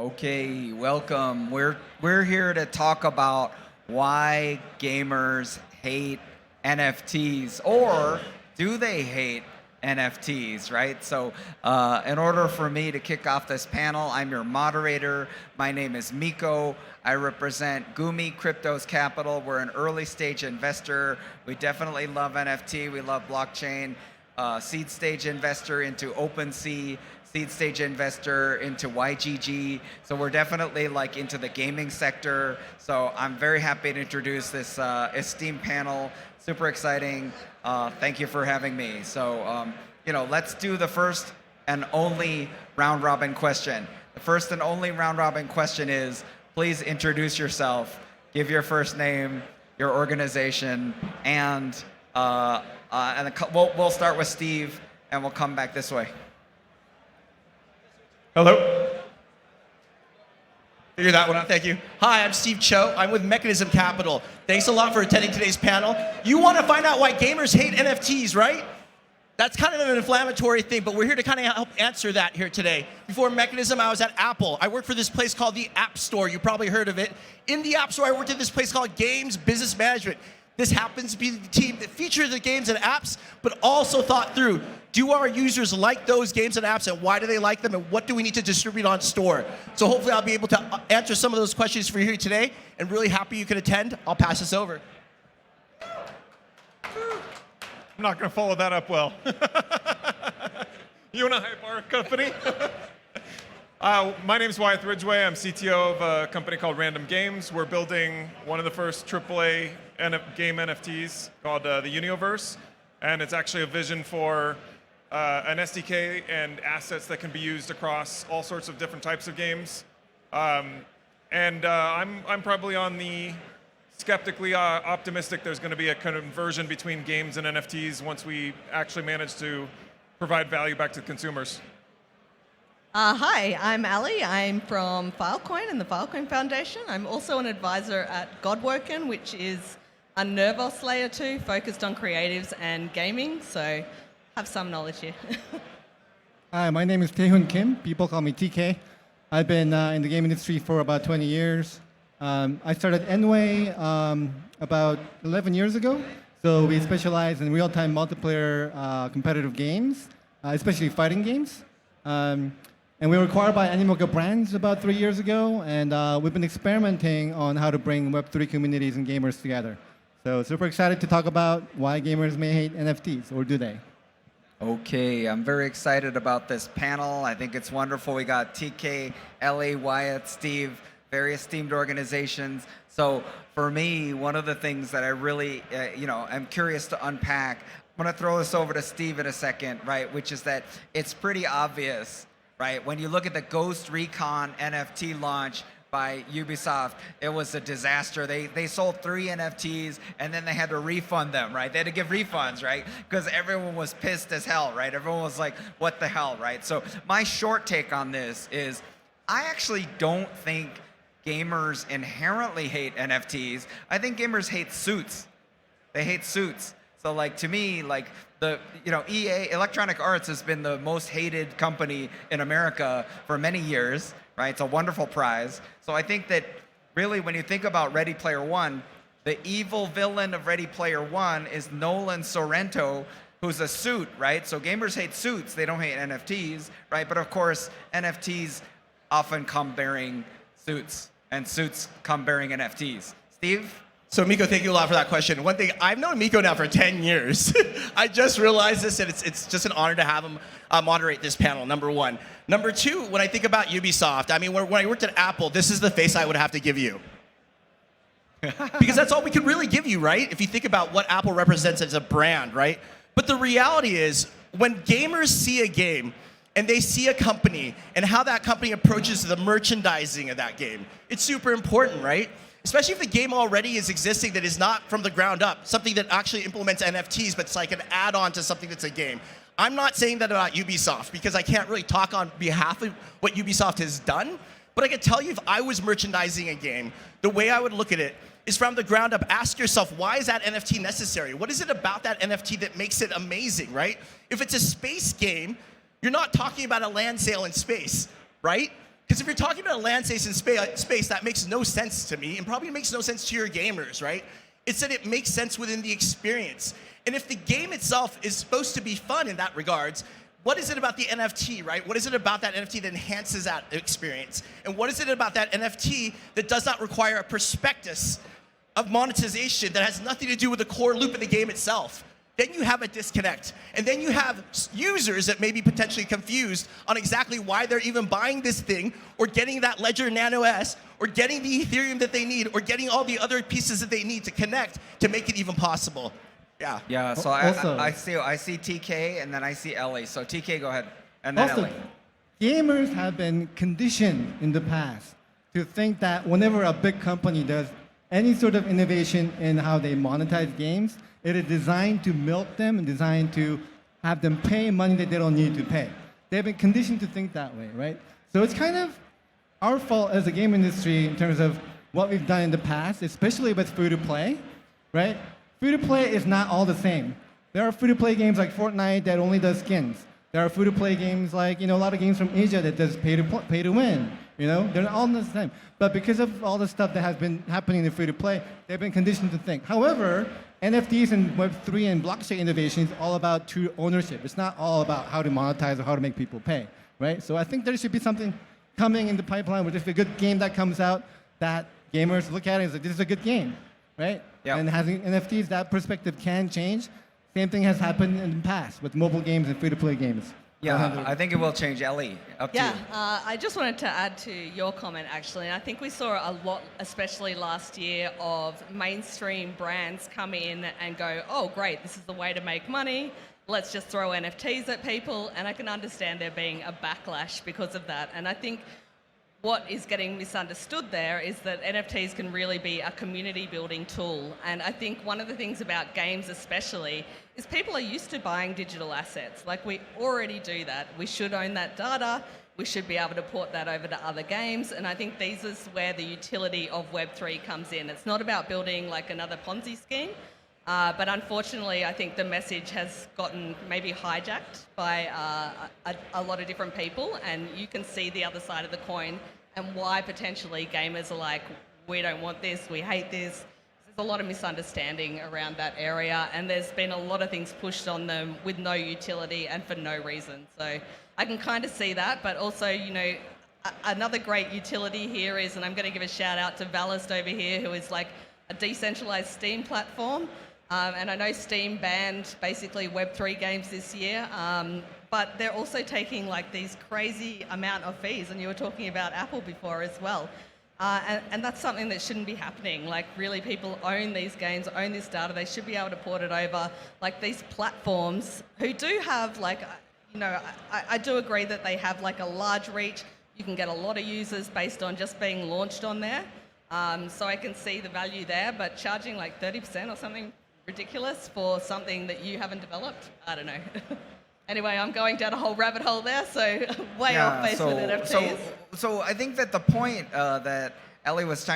Okay, welcome. We're here to talk about why gamers hate NFTs, or do they hate NFTs, right? So in order for me to kick off this panel, I'm your moderator. My name is Miko. I represent Gumi Cryptos Capital. We're an early stage investor. We definitely love NFT. We love blockchain. Seed stage investor into OpenSea. Seed stage investor into YGG. So we're definitely like into the gaming sector. So I'm very happy to introduce this esteemed panel. Super exciting. Thank you for having me. So, let's do the first and only round robin question. The first and only round robin question is, please introduce yourself, give your first name, your organization, and we'll start with Steve and we'll come back this way. Hello. Figure that one out, thank you. Hi, I'm Steve Cho. I'm with Mechanism Capital. Thanks a lot for attending today's panel. You want to find out why gamers hate NFTs, right? That's kind of an inflammatory thing, but we're here to kind of help answer that here today. Before Mechanism, I was at Apple. I worked for this place called the App Store. You probably heard of it. In the App Store, I worked at this place called Games Business Management. This happens to be the team that features the games and apps, but also thought through, do our users like those games and apps, and why do they like them, and what do we need to distribute on store? So hopefully I'll be able to answer some of those questions for you here today, and really happy you could attend. I'll pass this over. I'm not going to follow that up well. You want to hype our company? My name's Wyatt Ridgway. I'm CTO of a company called Random Games. We're building one of the first AAA game NFTs called the Universe. And it's actually a vision for an SDK and assets that can be used across all sorts of different types of games. I'm probably on the skeptically optimistic there's going to be a conversion between games and NFTs once we actually manage to provide value back to consumers. Hi, I'm Ali. I'm from Filecoin and the Filecoin Foundation. I'm also an advisor at Godworken, which is a Nervos layer 2 focused on creatives and gaming, so have some knowledge here. Hi, my name is Taehoon Kim. People call me TK. I've been in the game industry for about 20 years. I started Enway about 11 years ago. So we specialize in real-time multiplayer competitive games, especially fighting games. And we were acquired by Animoca Brands about 3 years ago, and we've been experimenting on how to bring Web3 communities and gamers together. So super excited to talk about why gamers may hate NFTs, or do they? Okay, I'm very excited about this panel. I think it's wonderful. We got TK, Ellie, Wyatt, Steve, very esteemed organizations. So for me, one of the things that I really, I'm curious to unpack, I'm going to throw this over to Steve in a second, right, which is that it's pretty obvious, right? When you look at the Ghost Recon NFT launch by Ubisoft, it was a disaster. They sold 3 NFTs and then they had to refund them, right? They had to give refunds, right? Because everyone was pissed as hell, right? Everyone was like, what the hell, right? So my short take on this is I actually don't think gamers inherently hate NFTs. I think gamers hate suits. They hate suits. So like to me, like EA, Electronic Arts has been the most hated company in America for many years, right? It's a wonderful prize. So I think that really when you think about Ready Player One, the evil villain of Ready Player One is Nolan Sorrento, who's a suit, right? So gamers hate suits, they don't hate NFTs, right? But of course, NFTs often come bearing suits, and suits come bearing NFTs. Steve? So Miko, thank you a lot for that question. One thing, I've known Miko now for 10 years. I just realized this, and it's just an honor to have him moderate this panel, number one. Number two, when I think about Ubisoft, I mean, when I worked at Apple, this is the face I would have to give you. Because that's all we could really give you, right? If you think about what Apple represents as a brand, right? But the reality is, when gamers see a game, and they see a company, and how that company approaches the merchandising of that game, it's super important, right? Especially if the game already is existing that is not from the ground up, something that actually implements NFTs, but it's like an add-on to something that's a game. I'm not saying that about Ubisoft, because I can't really talk on behalf of what Ubisoft has done, but I can tell you if I was merchandising a game, the way I would look at it is from the ground up. Ask yourself, why is that NFT necessary? What is it about that NFT that makes it amazing, right? If it's a space game, you're not talking about a land sale in space, right? Because if you're talking about a land space in space, that makes no sense to me, and probably makes no sense to your gamers, right? It's that it makes sense within the experience. And if the game itself is supposed to be fun in that regards, what is it about the NFT, right? What is it about that NFT that enhances that experience? And what is it about that NFT that does not require a prospectus of monetization that has nothing to do with the core loop of the game itself? Then you have a disconnect. And then you have users that may be potentially confused on exactly why they're even buying this thing, or getting that Ledger Nano S, or getting the Ethereum that they need, or getting all the other pieces that they need to connect to make it even possible. Yeah. Yeah, so Also- I see TK, and then I see Ellie. So TK, go ahead. And then Also, Ellie. gamers have been conditioned in the past to think that whenever a big company does any sort of innovation in how they monetize games, it is designed to milk them and designed to have them pay money that they don't need to pay. They've been conditioned to think that way, right? So it's kind of our fault as a game industry in terms of what we've done in the past, especially with free-to-play, right? Free-to-play is not all the same. There are free-to-play games like Fortnite that only does skins. There are free-to-play games like, a lot of games from Asia that does pay to win. They're all the same. But because of all the stuff that has been happening in free-to-play, they've been conditioned to think. However, NFTs and Web3 and blockchain innovation is all about true ownership. It's not all about how to monetize or how to make people pay, right? So I think there should be something coming in the pipeline where there's a good game that comes out that gamers look at it and say, this is a good game, right? Yep. And having NFTs, that perspective can change. Same thing has happened in the past with mobile games and free-to-play games. Yeah, I think it will change. Ellie, up to you. I just wanted to add to your comment, actually. And I think we saw a lot, especially last year, of mainstream brands come in and go, oh, great, this is the way to make money. Let's just throw NFTs at people. And I can understand there being a backlash because of that. And I think what is getting misunderstood there is that NFTs can really be a community building tool. And I think one of the things about games especially is people are used to buying digital assets. Like, we already do that. We should own that data. We should be able to port that over to other games. And I think this is where the utility of Web3 comes in. It's not about building like another Ponzi scheme. But unfortunately, I think the message has gotten maybe hijacked by a lot of different people, and you can see the other side of the coin and why potentially gamers are like, we don't want this, we hate this. There's a lot of misunderstanding around that area, and there's been a lot of things pushed on them with no utility and for no reason. So I can kind of see that, but also, another great utility here is, and I'm going to give a shout out to Ballast over here, who is like a decentralized Steam platform. And I know Steam banned basically Web3 games this year, but they're also taking like these crazy amount of fees, and you were talking about Apple before as well. And that's something that shouldn't be happening. Like, really, people own these games, own this data, they should be able to port it over. Like, these platforms who do have like, I do agree that they have like a large reach. You can get a lot of users based on just being launched on there. So I can see the value there, but charging like 30% or something ridiculous for something that you haven't developed, I don't know. Anyway, I'm going down a whole rabbit hole there, so way off base with NFTs. So I think that the point that Ellie was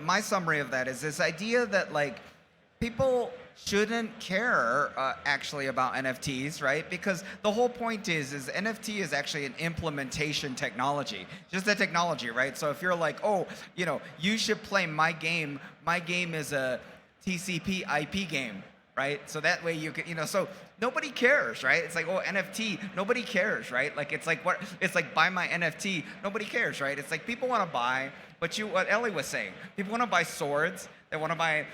my summary of that is this idea that like people shouldn't care actually about NFTs, right? Because the whole point is NFT is actually an implementation technology, just a technology, right? So if you're like, oh, you should play my game is a TCP IP game, right? So that way you can, so nobody cares, right? It's like, oh, NFT, nobody cares, right? Like, it's like buy my NFT, nobody cares, right? It's like people want to buy, but what Ellie was saying, people want to buy swords, they want to buy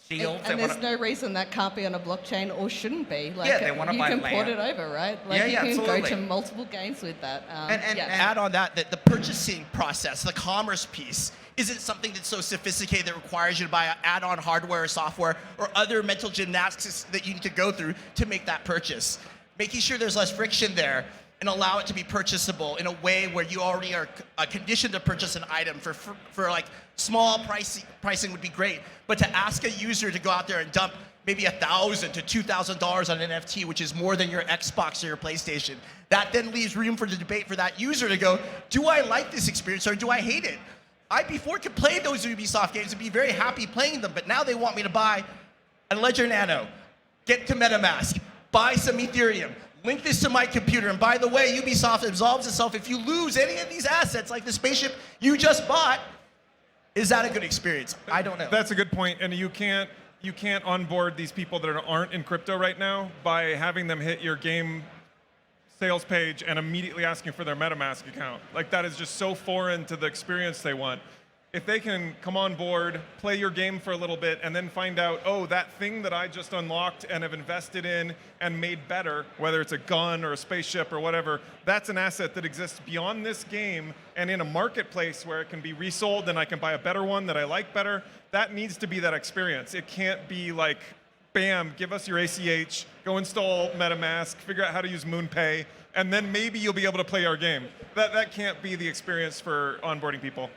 shields. And there's no reason that can't be on a blockchain or shouldn't be. Like, yeah, they want to buy land. You can port it over, right? Like, you can absolutely go to multiple games with that. And add on that the purchasing process, the commerce piece, isn't something that's so sophisticated that requires you to buy add-on hardware or software or other mental gymnastics that you need to go through to make that purchase. Making sure there's less friction there and allow it to be purchasable in a way where you already are conditioned to purchase an item for like small pricing would be great, but to ask a user to go out there and dump maybe $1,000 to $2,000 on an NFT, which is more than your Xbox or your PlayStation, that then leaves room for the debate for that user to go, do I like this experience or do I hate it? I before could play those Ubisoft games and be very happy playing them, but now they want me to buy a Ledger Nano, get to MetaMask, buy some Ethereum, link this to my computer. And by the way, Ubisoft absolves itself if you lose any of these assets, like the spaceship you just bought. Is that a good experience? I don't know. That's a good point, and you can't onboard these people that aren't in crypto right now by having them hit your game sales page and immediately asking for their MetaMask account. Like, that is just so foreign to the experience they want. If they can come on board, play your game for a little bit, and then find out, oh, that thing that I just unlocked and have invested in and made better, whether it's a gun or a spaceship or whatever, that's an asset that exists beyond this game and in a marketplace where it can be resold and I can buy a better one that I like better. That needs to be that experience. It can't be like, bam, give us your ACH, go install MetaMask, figure out how to use MoonPay, and then maybe you'll be able to play our game. That can't be the experience for onboarding people.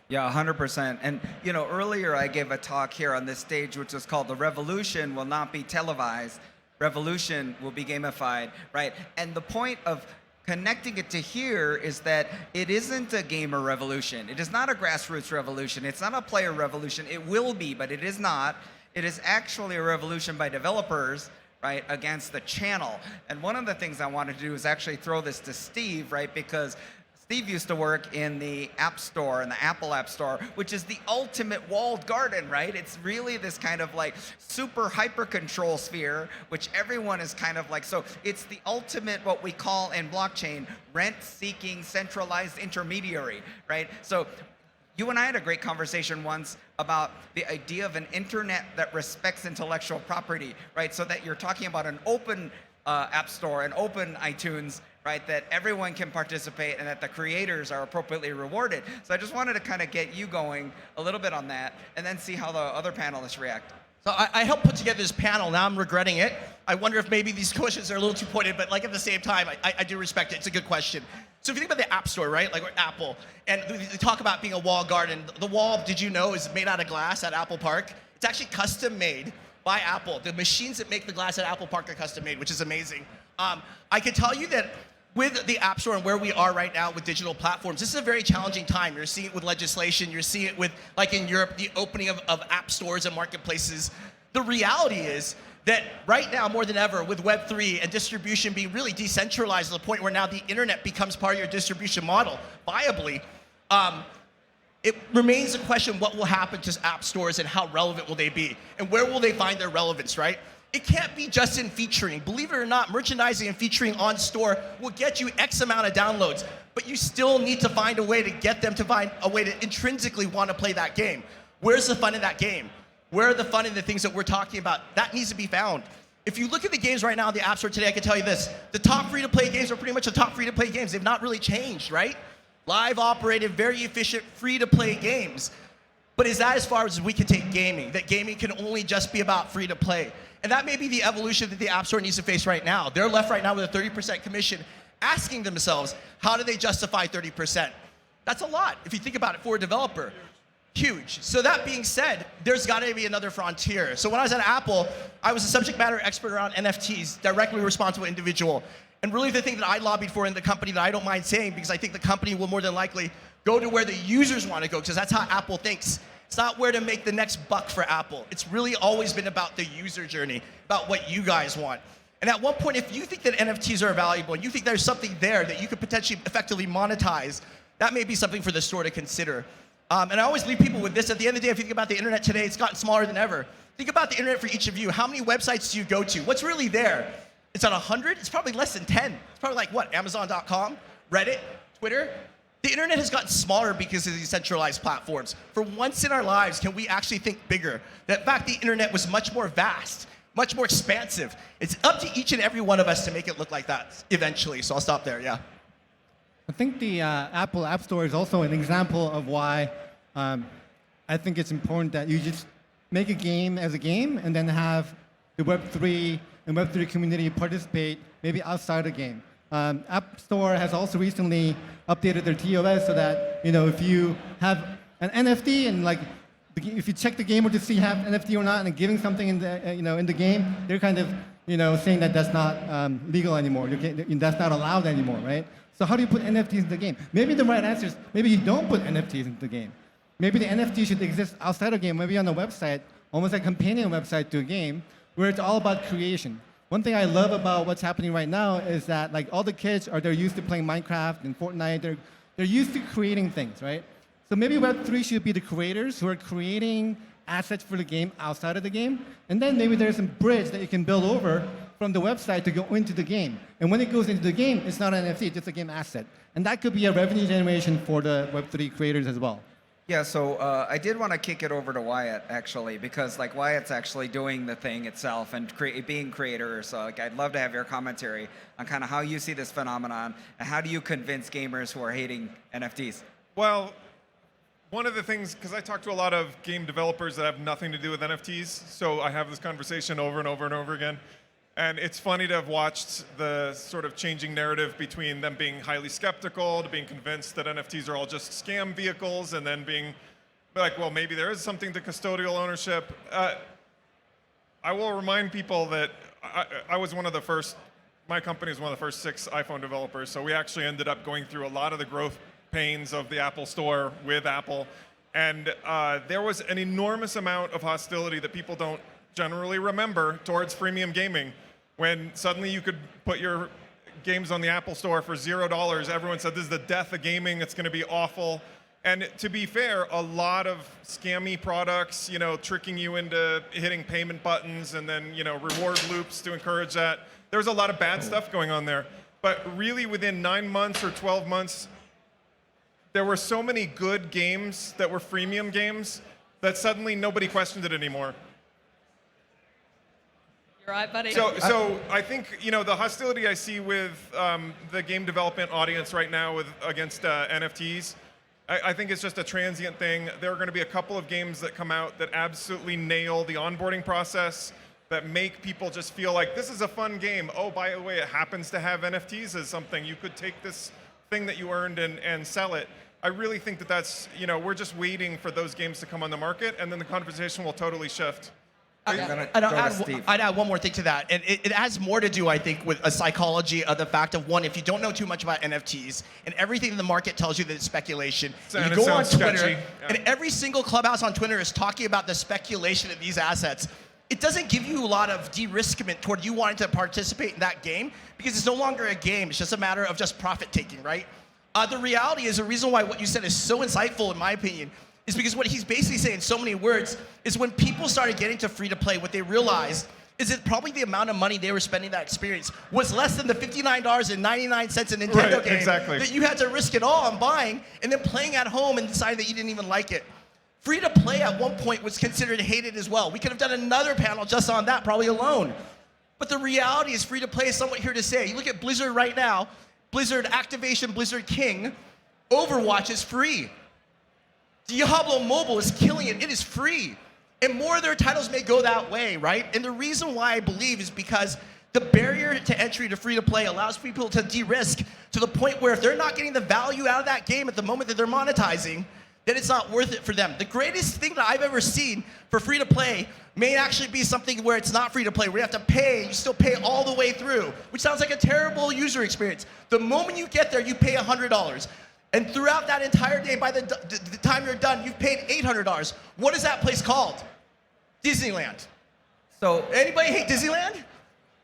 Yeah, 100%. And earlier I gave a talk here on this stage which was called "The Revolution Will Not Be Televised. Revolution will be gamified," right? And the point of connecting it to here is that it isn't a gamer revolution. It is not a grassroots revolution. It's not a player revolution. It will be, but it is not. It is actually a revolution by developers, right, against the channel. And one of the things I wanted to do is actually throw this to Steve, right, because Steve used to work in the App Store, in the Apple App Store, which is the ultimate walled garden, right? It's really this kind of like super hyper control sphere, which everyone is kind of like, so it's the ultimate, what we call in blockchain, rent-seeking centralized intermediary, right? So you and I had a great conversation once about the idea of an internet that respects intellectual property, right? So that you're talking about an open App Store, an open iTunes, right, that everyone can participate and that the creators are appropriately rewarded. So I just wanted to kind of get you going a little bit on that and then see how the other panelists react. So I helped put together this panel. Now I'm regretting it. I wonder if maybe these questions are a little too pointed, but like at the same time, I do respect it. It's a good question. So if you think about the App Store, right, like Apple, and they talk about being a wall garden. The wall, did you know, is made out of glass at Apple Park? It's actually custom made by Apple. The machines that make the glass at Apple Park are custom made, which is amazing. I can tell you that with the App Store and where we are right now with digital platforms, this is a very challenging time. You're seeing it with legislation. You're seeing it with, like in Europe, the opening of app stores and marketplaces. The reality is that right now, more than ever, with Web3 and distribution being really decentralized to the point where now the internet becomes part of your distribution model, viably, it remains a question what will happen to app stores and how relevant will they be? And where will they find their relevance, right? It can't be just in featuring. Believe it or not, merchandising and featuring on store will get you X amount of downloads, but you still need to find a way to get them to find a way to intrinsically want to play that game. Where's the fun in that game? Where are the fun in the things that we're talking about? That needs to be found. If you look at the games right now in the App Store today, I can tell you this. The top free-to-play games are pretty much the top free-to-play games. They've not really changed, right? Live operated, very efficient, free-to-play games. But is that as far as we can take gaming? That gaming can only just be about free-to-play? And that may be the evolution that the App Store needs to face right now. They're left right now with a 30% commission, asking themselves, how do they justify 30%? That's a lot, if you think about it, for a developer. Huge. So that being said, there's got to be another frontier. So when I was at Apple, I was a subject matter expert around NFTs, directly responsible individual. And really the thing that I lobbied for in the company that I don't mind saying, because I think the company will more than likely go to where the users want to go, because that's how Apple thinks. It's not where to make the next buck for Apple. It's really always been about the user journey, about what you guys want. And at one point, if you think that NFTs are valuable, and you think there's something there that you could potentially effectively monetize, that may be something for the store to consider. And I always leave people with this. At the end of the day, if you think about the internet today, it's gotten smaller than ever. Think about the internet for each of you. How many websites do you go to? What's really there? It's at 100? It's probably less than 10. It's probably like what? Amazon.com, Reddit, Twitter? The internet has gotten smaller because of these centralized platforms. For once in our lives, can we actually think bigger? That in fact, the internet was much more vast, much more expansive. It's up to each and every one of us to make it look like that eventually. So I'll stop there, yeah. I think the Apple App Store is also an example of why I think it's important that you just make a game as a game and then have the Web3 and Web3 community participate maybe outside the game. App Store has also recently updated their TOS so that if you have an NFT and like if you check the gamer to see have NFT or not and giving something in the in the game, they're kind of saying that that's not legal anymore. That's not allowed anymore, right? So how do you put NFTs in the game? Maybe the right answer is maybe you don't put NFTs into the game. Maybe the NFT should exist outside a game, maybe on a website, almost like a companion website to a game, where it's all about creation. One thing I love about what's happening right now is that like all the kids they're used to playing Minecraft and Fortnite. They're used to creating things, right? So maybe Web3 should be the creators who are creating assets for the game outside of the game, and then maybe there's some bridge that you can build over from the website to go into the game. And when it goes into the game, it's not an NFT, it's just a game asset. And that could be a revenue generation for the Web3 creators as well. Yeah, so I did want to kick it over to Wyatt, actually, because like Wyatt's actually doing the thing itself and being creator. So like, I'd love to have your commentary on kind of how you see this phenomenon and how do you convince gamers who are hating NFTs? Well, one of the things, because I talk to a lot of game developers that have nothing to do with NFTs, so I have this conversation over and over and over again. And it's funny to have watched the sort of changing narrative between them being highly skeptical to being convinced that NFTs are all just scam vehicles, and then being like, well, maybe there is something to custodial ownership. I will remind people that I was one of the first, my company was one of the first 6 iPhone developers, so we actually ended up going through a lot of the growth pains of the Apple Store with Apple. And there was an enormous amount of hostility that people don't generally remember towards freemium gaming. When suddenly you could put your games on the Apple Store for $0, everyone said this is the death of gaming, it's going to be awful. And to be fair, a lot of scammy products, tricking you into hitting payment buttons and then, reward loops to encourage that. There's a lot of bad stuff going on there. But really within 9 months or 12 months, there were so many good games that were freemium games that suddenly nobody questioned it anymore. You're right, buddy. So I think the hostility I see with the game development audience right now against NFTs, I think it's just a transient thing. There are going to be a couple of games that come out that absolutely nail the onboarding process, that make people just feel like this is a fun game. Oh, by the way, it happens to have NFTs as something. You could take this thing that you earned and sell it. I really think that's, we're just waiting for those games to come on the market, and then the conversation will totally shift. I'd add one more thing to that, and it has more to do, I think, with a psychology of the fact of, one, if you don't know too much about NFTs, and everything in the market tells you that it's speculation, And you it go on sounds Twitter, sketchy. and every single clubhouse on Twitter is talking about the speculation of these assets. It doesn't give you a lot of de-riskment toward you wanting to participate in that game, because it's no longer a game, it's just a matter of just profit-taking, right? The reality is, the reason why what you said is so insightful, in my opinion, is because what he's basically saying in so many words is when people started getting to free-to-play, what they realized is that probably the amount of money they were spending that experience was less than the $59.99 in Nintendo game that you had to risk it all on buying and then playing at home and deciding that you didn't even like it. Free-to-play at one point was considered hated as well. We could have done another panel just on that, probably alone. But the reality is free-to-play is somewhat here to stay. You look at Blizzard right now, Blizzard Activation, Blizzard King, Overwatch is free. Diablo Mobile is killing it. It is free. And more of their titles may go that way, right? And the reason why I believe is because the barrier to entry to free-to-play allows people to de-risk to the point where if they're not getting the value out of that game at the moment that they're monetizing, then it's not worth it for them. The greatest thing that I've ever seen for free-to-play may actually be something where it's not free-to-play, where you have to pay, you still pay all the way through, which sounds like a terrible user experience. The moment you get there, you pay $100. And throughout that entire day, by the time you're done, you've paid $800. What is that place called? Disneyland. So Anybody hate Disneyland?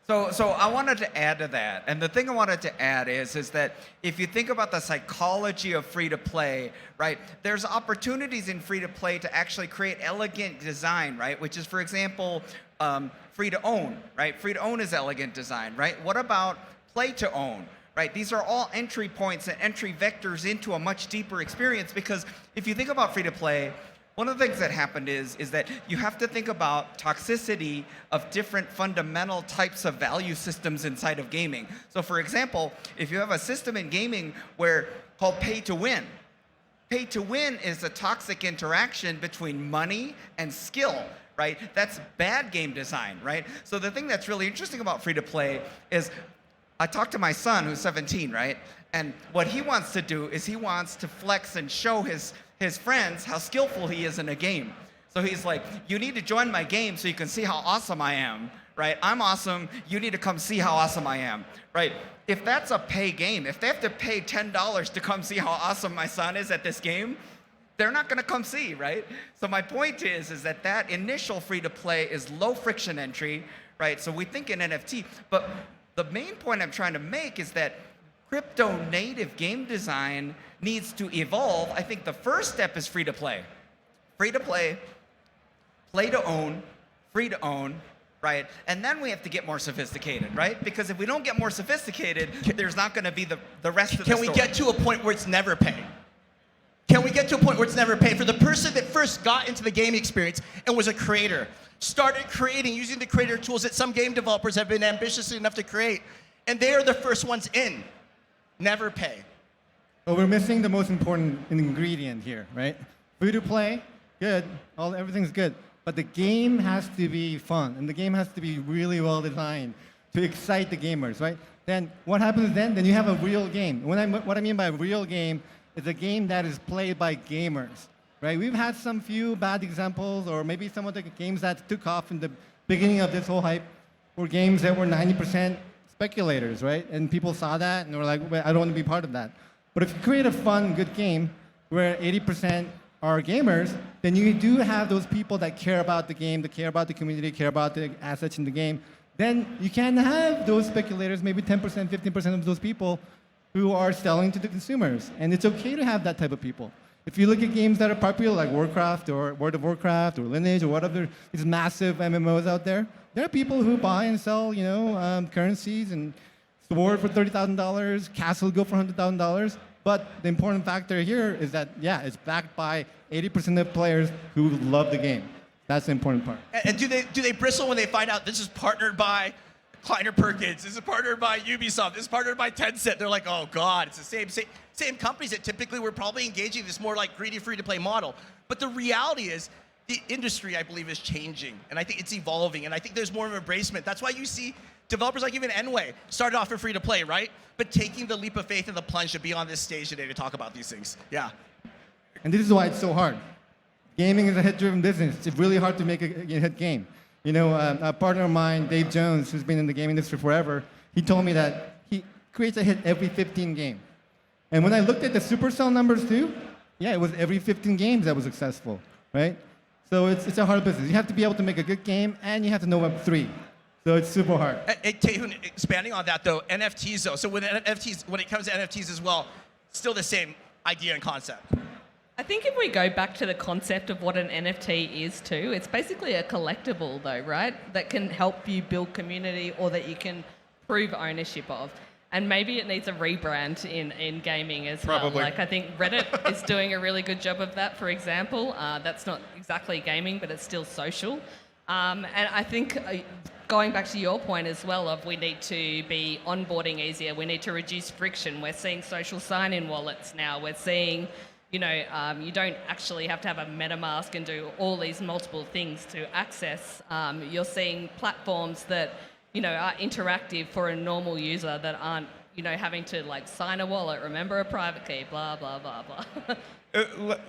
So I wanted to add to that, and the thing I wanted to add is that if you think about the psychology of free-to-play, right, there's opportunities in free-to-play to actually create elegant design, right, which is, for example, free-to-own, right? Free-to-own is elegant design, right? What about play-to-own? Right? These are all entry points and entry vectors into a much deeper experience, because if you think about free-to-play, one of the things that happened is that you have to think about toxicity of different fundamental types of value systems inside of gaming. So for example, if you have a system in gaming called pay-to-win, pay-to-win is a toxic interaction between money and skill. Right? That's bad game design, right? So the thing that's really interesting about free-to-play is I talked to my son, who's 17, right? And what he wants to do is he wants to flex and show his friends how skillful he is in a game. So he's like, you need to join my game so you can see how awesome I am, right? I'm awesome, you need to come see how awesome I am, right? If that's a pay game, if they have to pay $10 to come see how awesome my son is at this game, they're not gonna come see, right? So my point is that initial free-to-play is low friction entry, right? So we think in NFT, but the main point I'm trying to make is that crypto native game design needs to evolve. I think the first step is free to play. Free to play, play to own, free to own, right? And then we have to get more sophisticated, right? Because if we don't get more sophisticated, there's not going to be the rest of the story. Can we get to a point where it's never pay? Can we get to a point where it's never pay? For the person that first got into the gaming experience and was a creator, started creating using the creator tools that some game developers have been ambitious enough to create, and they are the first ones in. Never pay. But we're missing the most important ingredient here, right? Free to play, good. Everything's good. But the game has to be fun, and the game has to be really well designed to excite the gamers, right? Then what happens then? Then you have a real game. What I mean by a real game is a game that is played by gamers, right? We've had some few bad examples, or maybe some of the games that took off in the beginning of this whole hype were games that were 90% speculators, right? And people saw that and were like, well, I don't want to be part of that. But if you create a fun, good game where 80% are gamers, then you do have those people that care about the game, that care about the community, care about the assets in the game. Then you can have those speculators, maybe 10%, 15% of those people who are selling to the consumers. And it's okay to have that type of people. If you look at games that are popular like Warcraft or World of Warcraft or Lineage or whatever, these massive MMOs out there, there are people who buy and sell, currencies, and Sword for $30,000, Castle go for $100,000. But the important factor here is that, yeah, it's backed by 80% of players who love the game. That's the important part. And do they bristle when they find out this is partnered by Kleiner Perkins, this is partnered by Ubisoft, this is partnered by Tencent? They're like, oh God, it's the same companies that typically were probably engaging this more like greedy free-to-play model. But the reality is, the industry, I believe, is changing, and I think it's evolving, and I think there's more of an embracement. That's why you see developers like even Enway started off for free-to-play, right? But taking the leap of faith and the plunge to be on this stage today to talk about these things. Yeah. And this is why it's so hard. Gaming is a hit-driven business. It's really hard to make a hit game. A partner of mine, Dave Jones, who's been in the game industry forever, he told me that he creates a hit every 15 games. And when I looked at the Supercell numbers too, yeah, it was every 15 games that was successful, right? So it's a hard business. You have to be able to make a good game, and you have to know Web3. So it's super hard. Hey, Taehun, expanding on that though, NFTs though. So when it comes to NFTs as well, still the same idea and concept. I think if we go back to the concept of what an NFT is too, it's basically a collectible though, right? That can help you build community or that you can prove ownership of. And maybe it needs a rebrand in gaming as well. Like I think Reddit is doing a really good job of that, for example. That's not exactly gaming, but it's still social. And I think going back to your point as well of we need to be onboarding easier. We need to reduce friction. We're seeing social sign-in wallets now. We're seeing, you don't actually have to have a MetaMask and do all these multiple things to access. You're seeing platforms that are interactive for a normal user that aren't, having to sign a wallet, remember a private key, blah, blah, blah, blah.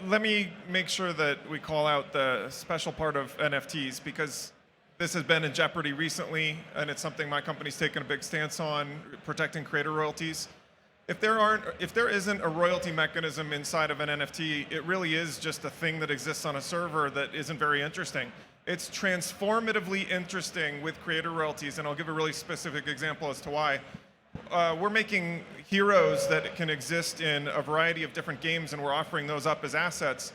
Let me make sure that we call out the special part of NFTs, because this has been in jeopardy recently, and it's something my company's taken a big stance on, protecting creator royalties. If there isn't a royalty mechanism inside of an NFT, it really is just a thing that exists on a server that isn't very interesting. It's transformatively interesting with creator royalties, and I'll give a really specific example as to why. We're making heroes that can exist in a variety of different games, and we're offering those up as assets.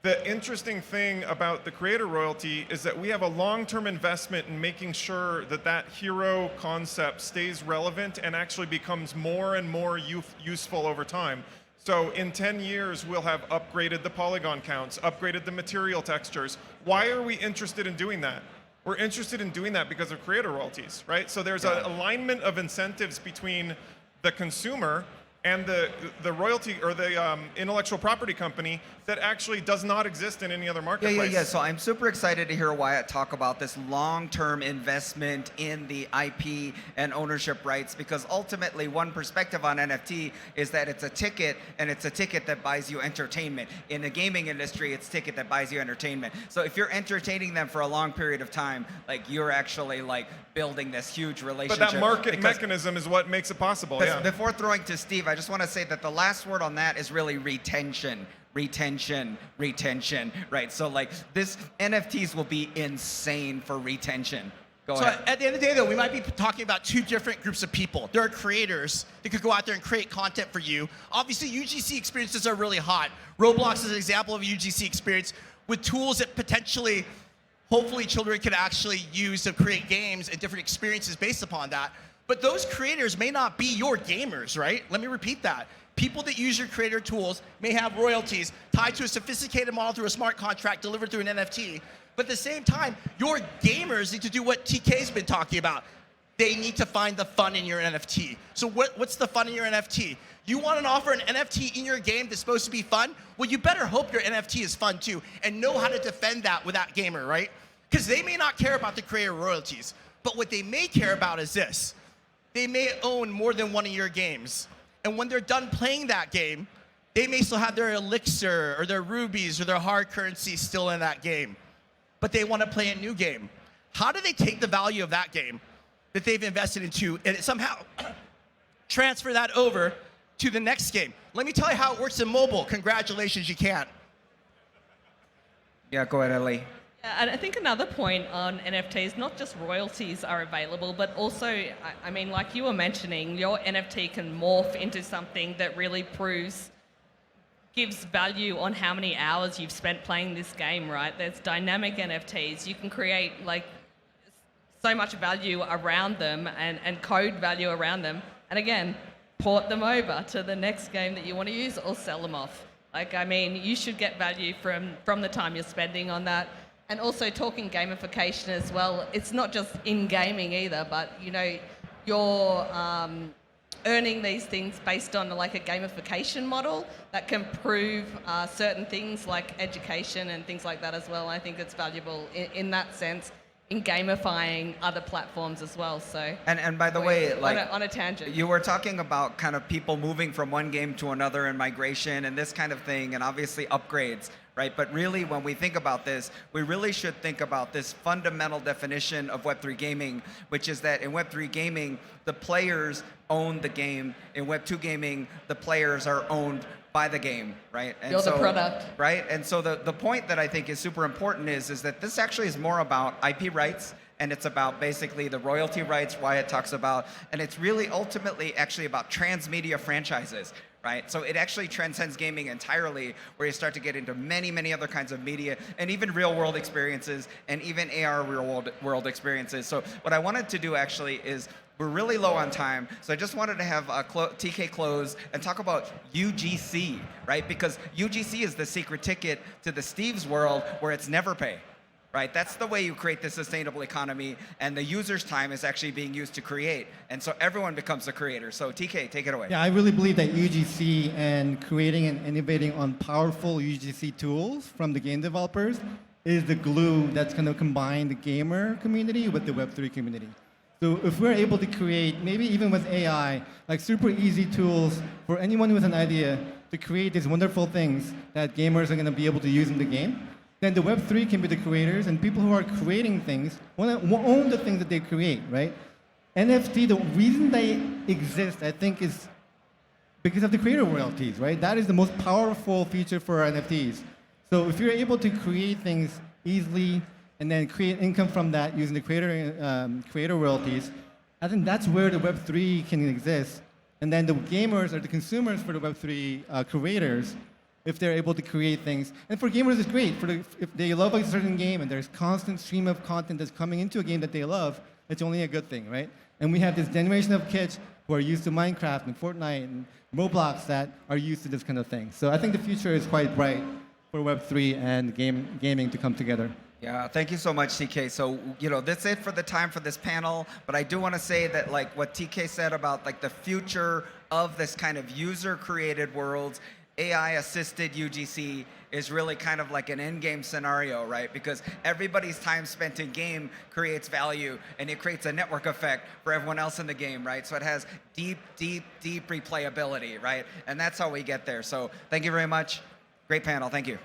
The interesting thing about the creator royalty is that we have a long-term investment in making sure that that hero concept stays relevant and actually becomes more and more useful over time. So in 10 years, we'll have upgraded the polygon counts, upgraded the material textures. Why are we interested in doing that? We're interested in doing that because of creator royalties, right? So there's an alignment of incentives between the consumer and the royalty or the intellectual property company that actually does not exist in any other marketplace. Yeah. So I'm super excited to hear Wyatt talk about this long-term investment in the IP and ownership rights, because ultimately one perspective on NFT is that it's a ticket, and it's a ticket that buys you entertainment. In the gaming industry, it's a ticket that buys you entertainment. So if you're entertaining them for a long period of time, you're actually building this huge relationship. But that market mechanism is what makes it possible. Yeah. Before throwing to Steve, I just want to say that the last word on that is really retention, right? So this NFTs will be insane for retention. Go So ahead. at the end of the day, though, we might be talking about two different groups of people. There are creators that could go out there and create content for you. Obviously, UGC experiences are really hot. Roblox is an example of a UGC experience with tools that potentially, hopefully, children can actually use to create games and different experiences based upon that. But those creators may not be your gamers, right? Let me repeat that. People that use your creator tools may have royalties tied to a sophisticated model through a smart contract delivered through an NFT. But at the same time, your gamers need to do what TK's been talking about. They need to find the fun in your NFT. So what's the fun in your NFT? You want to offer an NFT in your game that's supposed to be fun? Well, you better hope your NFT is fun too, and know how to defend that with that gamer, right? Because they may not care about the creator royalties, but what they may care about is this. They may own more than one of your games. And when they're done playing that game, they may still have their elixir or their rubies or their hard currency still in that game. But they want to play a new game. How do they take the value of that game that they've invested into and somehow transfer that over to the next game? Let me tell you how it works in mobile. Congratulations, you can. Yeah, go ahead, Ellie. Yeah, and I think another point on NFTs, not just royalties are available, but also, I mean, like you were mentioning, your NFT can morph into something that really gives value on how many hours you've spent playing this game, right? There's dynamic NFTs. You can create like so much value around them and code value around them. And again, port them over to the next game that you want to use or sell them off. Like, I mean, you should get value from the time you're spending on that. And also talking gamification as well. It's not just in gaming either, but you know, you're earning these things based on like a gamification model that can prove certain things like education and things like that as well. I think it's valuable in that sense in gamifying other platforms as well. So And by the way, like on a tangent, you were talking about kind of people moving from one game to another and migration and this kind of thing, and obviously upgrades, right? But really, when we think about this, we really should think about this fundamental definition of Web3 gaming, which is that in Web3 gaming, the players own the game. In Web2 gaming, the players are owned by the game, right? And you're the product. Right? And so the point that I think is super important is that this actually is more about IP rights, and it's about basically the royalty rights, Wyatt talks about, and it's really ultimately actually about transmedia franchises, right? So it actually transcends gaming entirely, where you start to get into many, many other kinds of media, and even real world experiences, and even AR real world experiences. So what I wanted to do actually is, we're really low on time, so I just wanted to have TK close and talk about UGC, right? Because UGC is the secret ticket to the Steve's world where it's never pay, right? That's the way you create the sustainable economy, and the user's time is actually being used to create, and so everyone becomes a creator. So TK, take it away. Yeah, I really believe that UGC and creating and innovating on powerful UGC tools from the game developers is the glue that's going to combine the gamer community with the Web3 community. So if we're able to create, maybe even with AI, like super easy tools for anyone with an idea to create these wonderful things that gamers are going to be able to use in the game, then the Web3 can be the creators, and people who are creating things want to own the things that they create, right? NFT, the reason they exist, I think, is because of the creator royalties, right? That is the most powerful feature for NFTs. So if you're able to create things easily, and then create income from that using the creator royalties, I think that's where the Web3 can exist. And then the gamers are the consumers for the Web3 creators, if they're able to create things. And for gamers, it's great. If they love a certain game and there's constant stream of content that's coming into a game that they love, it's only a good thing, right? And we have this generation of kids who are used to Minecraft and Fortnite and Roblox that are used to this kind of thing. So I think the future is quite bright for Web3 and gaming to come together. Yeah, thank you so much, TK. So, you know, that's it for the time for this panel, but I do want to say that, like, what TK said about, like, the future of this kind of user-created worlds, AI-assisted UGC is really kind of like an end-game scenario, right? Because everybody's time spent in game creates value, and it creates a network effect for everyone else in the game, right? So it has deep, deep, deep replayability, right? And that's how we get there. So thank you very much. Great panel. Thank you.